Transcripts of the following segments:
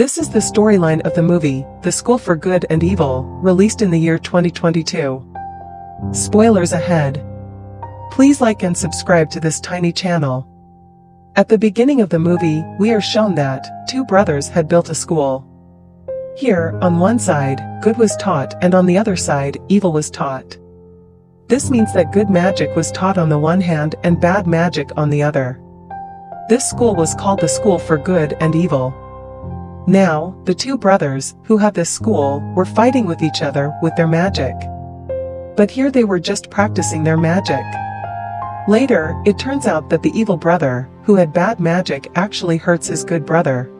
This is the storyline of the movie, The School for Good and Evil, released in the year 2022. Spoilers ahead. Please like and subscribe to this tiny channel. At the beginning of the movie, we are shown that two brothers had built a school. Here, on one side, good was taught, and on the other side, evil was taught. This means that good magic was taught on the one hand and bad magic on the other. This school was called the School for Good and Evil. Now, the two brothers, who had this school, were fighting with each other with their magic. But here they were just practicing their magic. Later, it turns out that the evil brother, who had bad magic, actually hurts his good brother.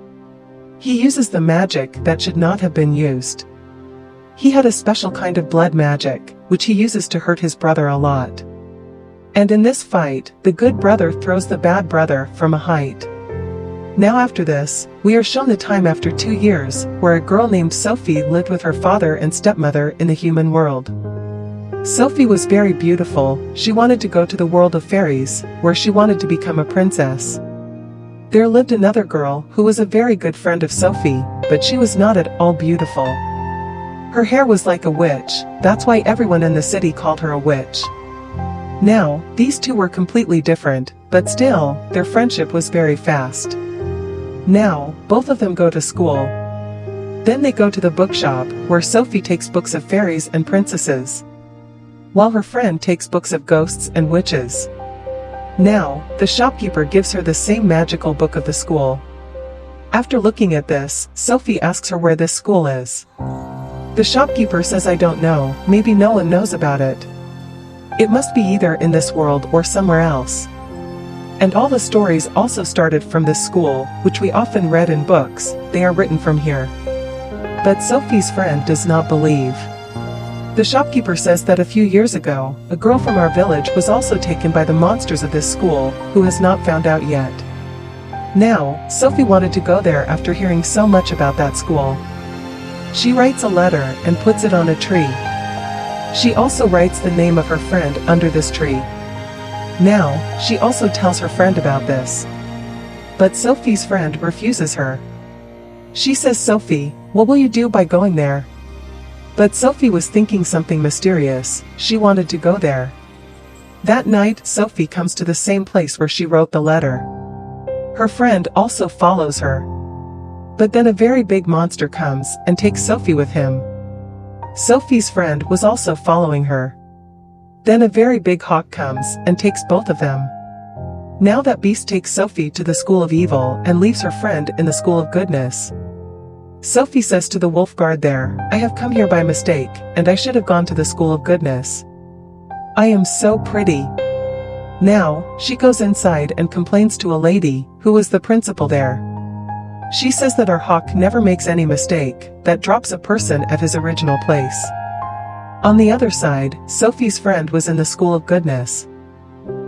He uses the magic that should not have been used. He had a special kind of blood magic, which he uses to hurt his brother a lot. And in this fight, the good brother throws the bad brother from a height. Now after this, we are shown the time after 2 years, where a girl named Sophie lived with her father and stepmother in the human world. Sophie was very beautiful. She wanted to go to the world of fairies, where she wanted to become a princess. There lived another girl who was a very good friend of Sophie, but she was not at all beautiful. Her hair was like a witch, that's why everyone in the city called her a witch. Now, these two were completely different, but still, their friendship was very fast. Now, both of them go to school. Then they go to the bookshop, where Sophie takes books of fairies and princesses, while her friend takes books of ghosts and witches. Now, the shopkeeper gives her the same magical book of the school. After looking at this, Sophie asks her where this school is. The shopkeeper says, "I don't know, maybe no one knows about it. It must be either in this world or somewhere else." And all the stories also started from this school, which we often read in books. They are written from here. But Sophie's friend does not believe. The shopkeeper says that a few years ago, a girl from our village was also taken by the monsters of this school, who has not found out yet. Now, Sophie wanted to go there after hearing so much about that school. She writes a letter and puts it on a tree. She also writes the name of her friend under this tree. Now, she also tells her friend about this. But Sophie's friend refuses her. She says, "Sophie, what will you do by going there?" But Sophie was thinking something mysterious. She wanted to go there. That night, Sophie comes to the same place where she wrote the letter. Her friend also follows her. But then a very big monster comes and takes Sophie with him. Sophie's friend was also following her. Then a very big hawk comes and takes both of them. Now that beast takes Sophie to the School of Evil and leaves her friend in the School of Goodness. Sophie says to the wolf guard there, "I have come here by mistake, and I should have gone to the School of Goodness. I am so pretty." Now, she goes inside and complains to a lady, who was the principal there. She says that our hawk never makes any mistake, that drops a person at his original place. On the other side, Sophie's friend was in the School of Goodness.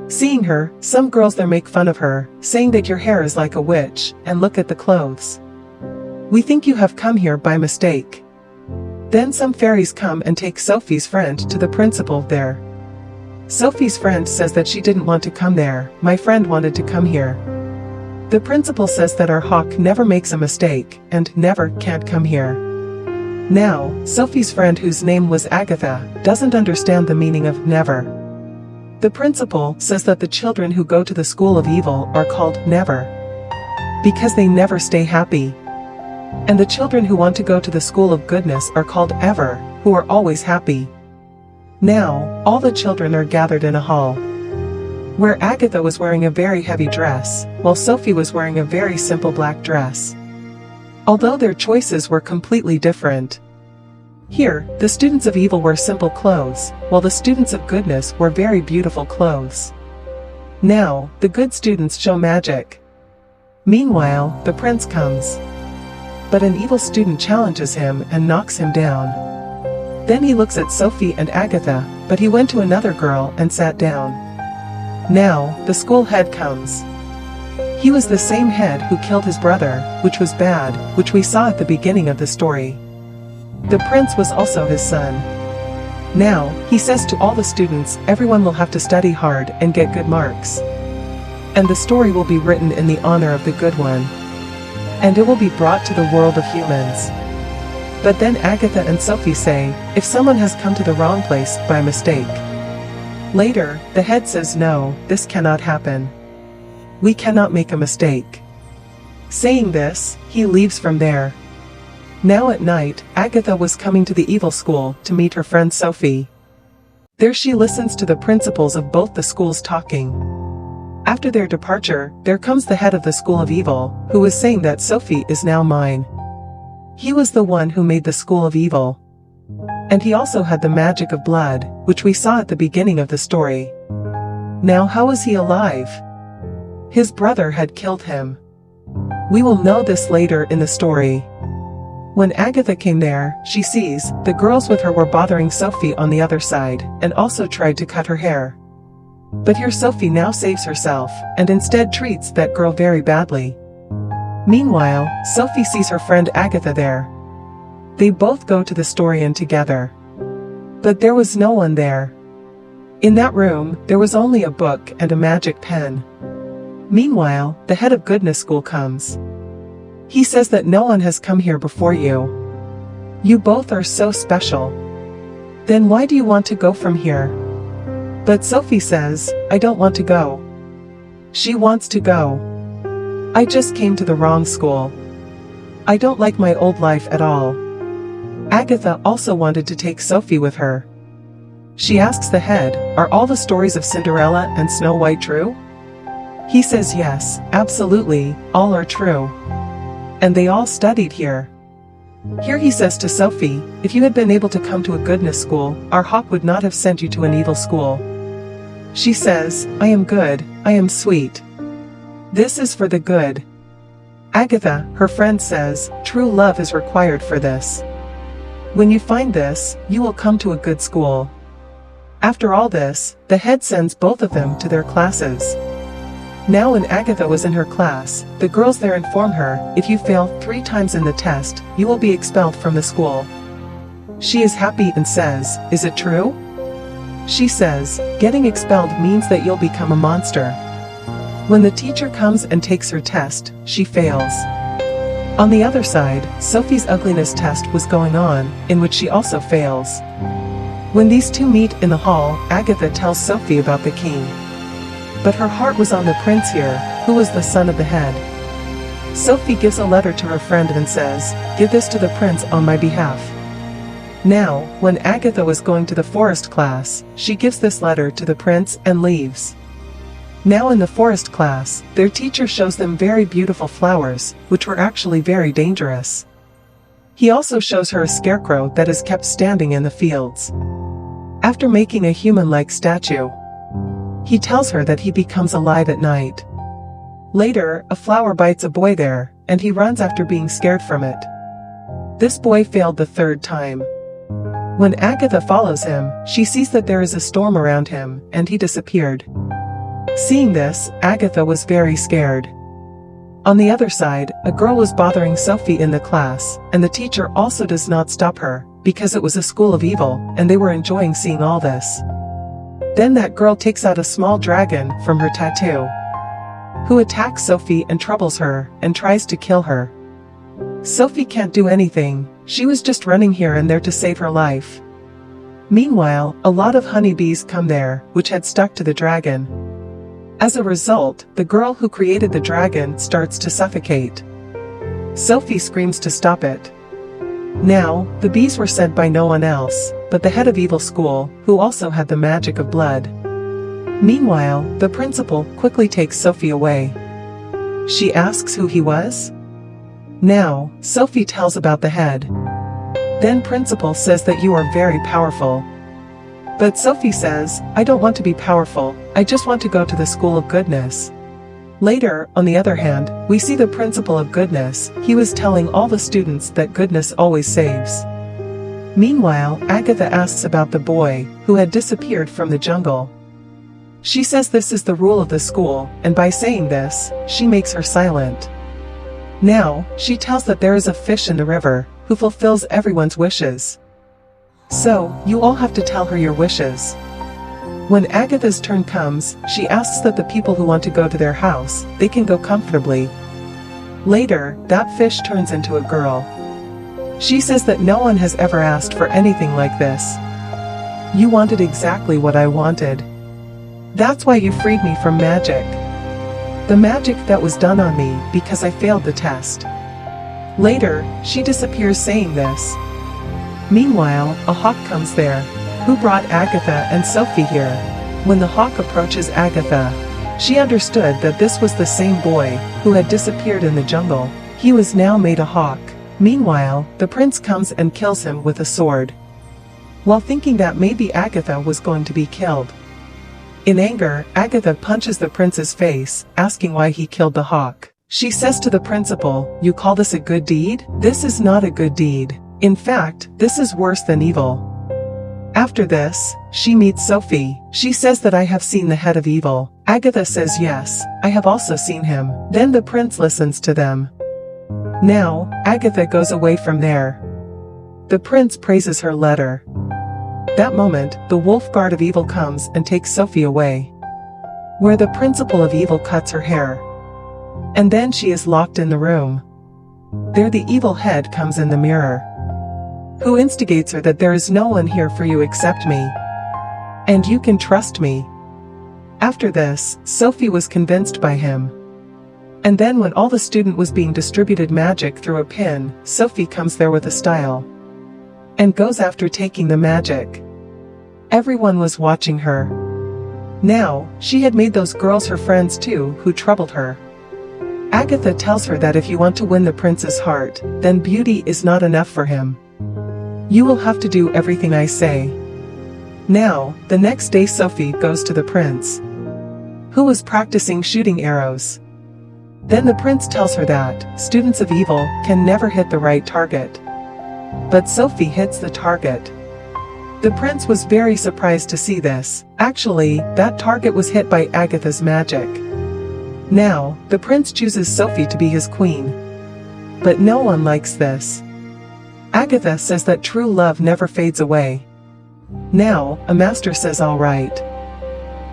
Seeing her, some girls there make fun of her, saying that your hair is like a witch, and look at the clothes. We think you have come here by mistake. Then some fairies come and take Sophie's friend to the principal there. Sophie's friend says that she didn't want to come there, my friend wanted to come here. The principal says that our hawk never makes a mistake, and never can't come here. Now, Sophie's friend, whose name was Agatha, doesn't understand the meaning of never. The principal says that the children who go to the School of Evil are called never, because they never stay happy. And the children who want to go to the School of Goodness are called ever, who are always happy. Now, all the children are gathered in a hall, where Agatha was wearing a very heavy dress, while Sophie was wearing a very simple black dress. Although their choices were completely different. Here, the students of evil wear simple clothes, while the students of goodness wear very beautiful clothes. Now, the good students show magic. Meanwhile, the prince comes. But an evil student challenges him and knocks him down. Then he looks at Sophie and Agatha, but he went to another girl and sat down. Now, the school head comes. He was the same head who killed his brother, which was bad, which we saw at the beginning of the story. The prince was also his son. Now, he says to all the students, everyone will have to study hard and get good marks. And the story will be written in the honor of the good one. and it will be brought to the world of humans. But then Agatha and Sophie say, if someone has come to the wrong place by mistake. Later, the head says no, this cannot happen. We cannot make a mistake. Saying this, he leaves from there. Now at night, Agatha was coming to the evil school to meet her friend Sophie. There she listens to the principals of both the schools talking. After their departure, there comes the head of the school of evil, who is saying that Sophie is now mine. He was the one who made the school of evil. And he also had the magic of blood, which we saw at the beginning of the story. Now how is he alive? His brother had killed him. We will know this later in the story. When Agatha came there, she sees the girls with her were bothering Sophie on the other side, and also tried to cut her hair. But here Sophie now saves herself, and instead treats that girl very badly. Meanwhile, Sophie sees her friend Agatha there. They both go to the story-inn together. But there was no one there. In that room, there was only a book and a magic pen. Meanwhile, the head of goodness school comes. He says that no one has come here before you. You both are so special. Then why do you want to go from here? But Sophie says, I don't want to go. She wants to go. I just came to the wrong school. I don't like my old life at all. Agatha also wanted to take Sophie with her. She asks the head, are all the stories of Cinderella and Snow White true? He says yes, absolutely, all are true. And they all studied here. Here he says to Sophie, if you had been able to come to a goodness school, our hawk would not have sent you to an evil school. She says, I am good, I am sweet. This is for the good. Agatha, her friend, says, true love is required for this. When you find this, you will come to a good school. After all this, the head sends both of them to their classes. Now when Agatha was in her class, the girls there inform her, if you fail 3 times in the test, you will be expelled from the school. She is happy and says, is it true? She says, getting expelled means that you'll become a monster. When the teacher comes and takes her test, she fails. On the other side, Sophie's ugliness test was going on, in which she also fails. When these two meet in the hall, Agatha tells Sophie about the king. But her heart was on the prince here, who was the son of the head. Sophie gives a letter to her friend and says, give this to the prince on my behalf. Now, when Agatha was going to the forest class, she gives this letter to the prince and leaves. Now in the forest class, their teacher shows them very beautiful flowers, which were actually very dangerous. He also shows her a scarecrow that is kept standing in the fields. After making a human-like statue, he tells her that he becomes alive at night. Later, a flower bites a boy there, and he runs after being scared from it. This boy failed the 3rd time. When Agatha follows him, she sees that there is a storm around him, and he disappeared. Seeing this, Agatha was very scared. On the other side, a girl was bothering Sophie in the class, and the teacher also does not stop her, because it was a school of evil, and they were enjoying seeing all this. Then that girl takes out a small dragon from her tattoo, who attacks Sophie and troubles her, and tries to kill her. Sophie can't do anything, she was just running here and there to save her life. Meanwhile, a lot of honeybees come there, which had stuck to the dragon. As a result, the girl who created the dragon starts to suffocate. Sophie screams to stop it. Now, the bees were sent by no one else, but the head of evil school, who also had the magic of blood. Meanwhile, the principal quickly takes Sophie away. She asks who he was? Now, Sophie tells about the head. Then principal says that you are very powerful. But Sophie says, I don't want to be powerful, I just want to go to the school of goodness. Later, on the other hand, we see the principal of goodness, he was telling all the students that goodness always saves. Meanwhile, Agatha asks about the boy, who had disappeared from the jungle. She says this is the rule of the school, and by saying this, she makes her silent. Now, she tells that there is a fish in the river, who fulfills everyone's wishes. So, you all have to tell her your wishes. When Agatha's turn comes, she asks that the people who want to go to their house, they can go comfortably. Later, that fish turns into a girl. She says that no one has ever asked for anything like this. You wanted exactly what I wanted. That's why you freed me from magic. The magic that was done on me because I failed the test. Later, she disappears saying this. Meanwhile, a hawk comes there. Who brought Agatha and Sophie here? When the hawk approaches Agatha, she understood that this was the same boy who had disappeared in the jungle. He was now made a hawk. Meanwhile, the prince comes and kills him with a sword, while thinking that maybe Agatha was going to be killed. In anger, Agatha punches the prince's face, asking why he killed the hawk. She says to the principal, "You call this a good deed? This is not a good deed. In fact, this is worse than evil." After this, she meets Sophie. She says that I have seen the head of evil. Agatha says yes, I have also seen him. Then the prince listens to them. Now, Agatha goes away from there. The prince praises her letter. That moment, the wolf guard of evil comes and takes Sophie away, where the principal of evil cuts her hair. And then she is locked in the room. There the evil head comes in the mirror, who instigates her that there is no one here for you except me, and you can trust me. After this, Sophie was convinced by him. And then when all the student was being distributed magic through a pin, Sophie comes there with a style, and goes after taking the magic. Everyone was watching her. Now, she had made those girls her friends too, who troubled her. Agatha tells her that if you want to win the prince's heart, then beauty is not enough for him. You will have to do everything I say. Now, the next day Sophie goes to the prince, who was practicing shooting arrows. Then the prince tells her that students of evil can never hit the right target. But Sophie hits the target. The prince was very surprised to see this. Actually, that target was hit by Agatha's magic. Now, the prince chooses Sophie to be his queen. But no one likes this. Agatha says that true love never fades away. Now, a master says all right.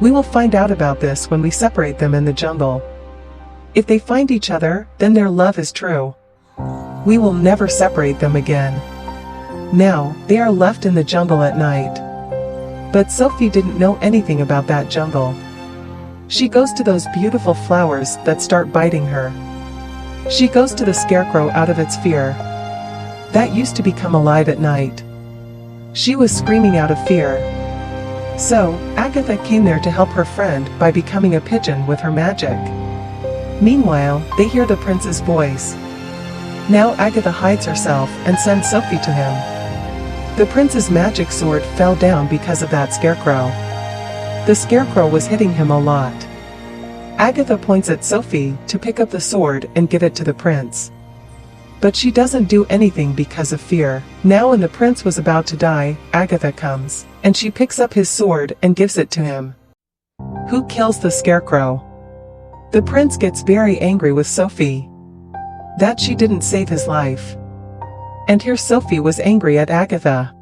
We will find out about this when we separate them in the jungle. If they find each other, then their love is true. We will never separate them again. Now, they are left in the jungle at night. But Sophie didn't know anything about that jungle. She goes to those beautiful flowers that start biting her. She goes to the scarecrow out of its fear. That used to become alive at night. She was screaming out of fear. So, Agatha came there to help her friend by becoming a pigeon with her magic. Meanwhile, they hear the prince's voice. Now Agatha hides herself and sends Sophie to him. The prince's magic sword fell down because of that scarecrow. The scarecrow was hitting him a lot. Agatha points at Sophie to pick up the sword and give it to the prince. But she doesn't do anything because of fear. Now when the prince was about to die, Agatha comes, and she picks up his sword and gives it to him. Who kills the scarecrow? The prince gets very angry with Sophie, that she didn't save his life. And here Sophie was angry at Agatha.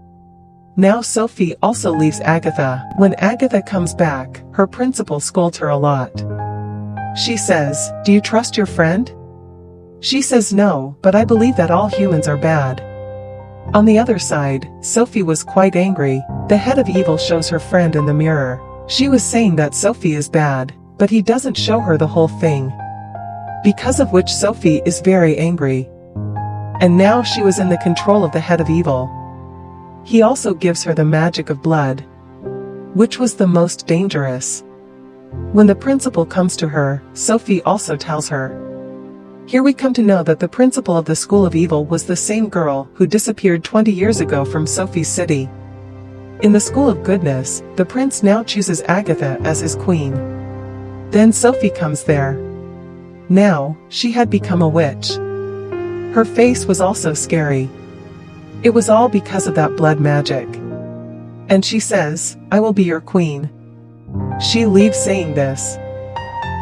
Now Sophie also leaves Agatha. When Agatha comes back, her principal scolds her a lot. She says, "Do you trust your friend?" She says no, but I believe that all humans are bad. On the other side, Sophie was quite angry. The head of evil shows her friend in the mirror. She was saying that Sophie is bad, but he doesn't show her the whole thing. Because of which Sophie is very angry. And now she was in the control of the head of evil. He also gives her the magic of blood, which was the most dangerous. When the principal comes to her, Sophie also tells her. Here we come to know that the principal of the School of Evil was the same girl who disappeared 20 years ago from Sophie's city. In the School of Goodness, the prince now chooses Agatha as his queen. Then Sophie comes there. Now, she had become a witch. Her face was also scary. It was all because of that blood magic. And she says, "I will be your queen." She leaves saying this.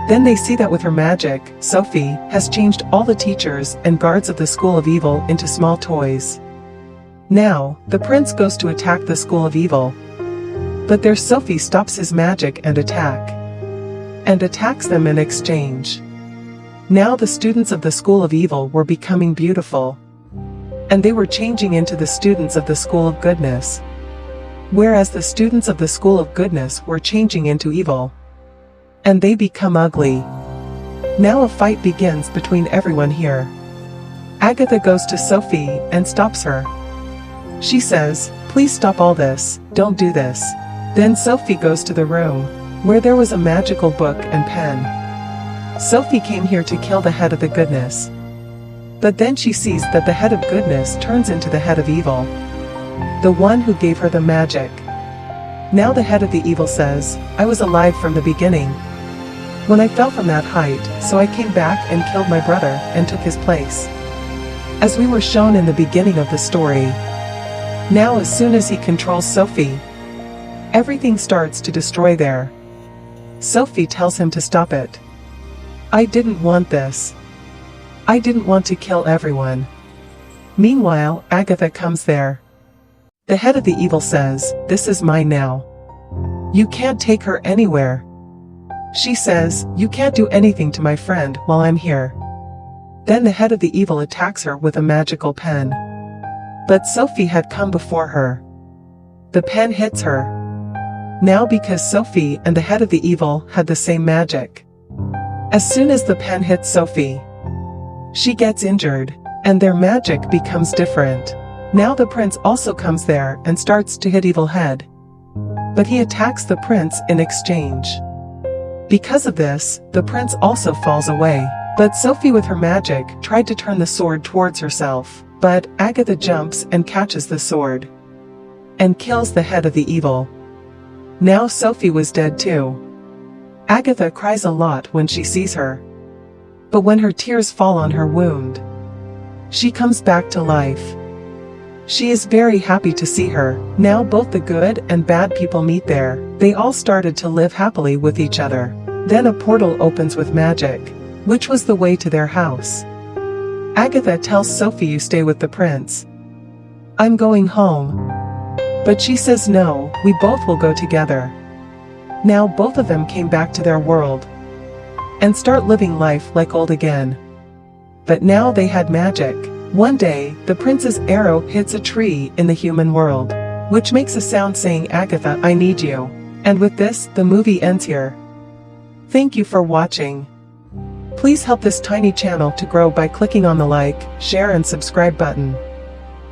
Then they see that with her magic, Sophie has changed all the teachers and guards of the School of Evil into small toys. Now, the prince goes to attack the School of Evil. But there Sophie stops his magic and attacks them in exchange. Now the students of the School of Evil were becoming beautiful. And they were changing into the students of the School of Goodness. Whereas the students of the School of Goodness were changing into evil. And they become ugly. Now a fight begins between everyone here. Agatha goes to Sophie and stops her. She says, "Please stop all this, don't do this." Then Sophie goes to the room, where there was a magical book and pen. Sophie came here to kill the head of the goodness. But then she sees that the head of goodness turns into the head of evil. The one who gave her the magic. Now the head of the evil says, "I was alive from the beginning. When I fell from that height, so I came back and killed my brother and took his place." As we were shown in the beginning of the story. Now as soon as he controls Sophie, everything starts to destroy there. Sophie tells him to stop it. "I didn't want this. I didn't want to kill everyone." Meanwhile, Agatha comes there. The head of the evil says, "This is mine now. You can't take her anywhere." She says, "You can't do anything to my friend while I'm here." Then the head of the evil attacks her with a magical pen. But Sophie had come before her. The pen hits her. Now because Sophie and the head of the evil had the same magic. As soon as the pen hits Sophie, she gets injured, and their magic becomes different. Now the prince also comes there and starts to hit Evil Head. But he attacks the prince in exchange. Because of this, the prince also falls away. But Sophie with her magic tried to turn the sword towards herself, but Agatha jumps and catches the sword. And kills the head of the evil. Now Sophie was dead too. Agatha cries a lot when she sees her. But when her tears fall on her wound, she comes back to life. She is very happy to see her. Now both the good and bad people meet there. They all started to live happily with each other. Then a portal opens with magic, which was the way to their house. Agatha tells Sophie, "You stay with the prince. I'm going home." But she says no, we both will go together. Now both of them came back to their world. And start living life like old again. But now they had magic. One day, the prince's arrow hits a tree in the human world, which makes a sound saying, "Agatha, I need you." And with this, the movie ends here. Thank you for watching. Please help this tiny channel to grow by clicking on the like, share and subscribe button.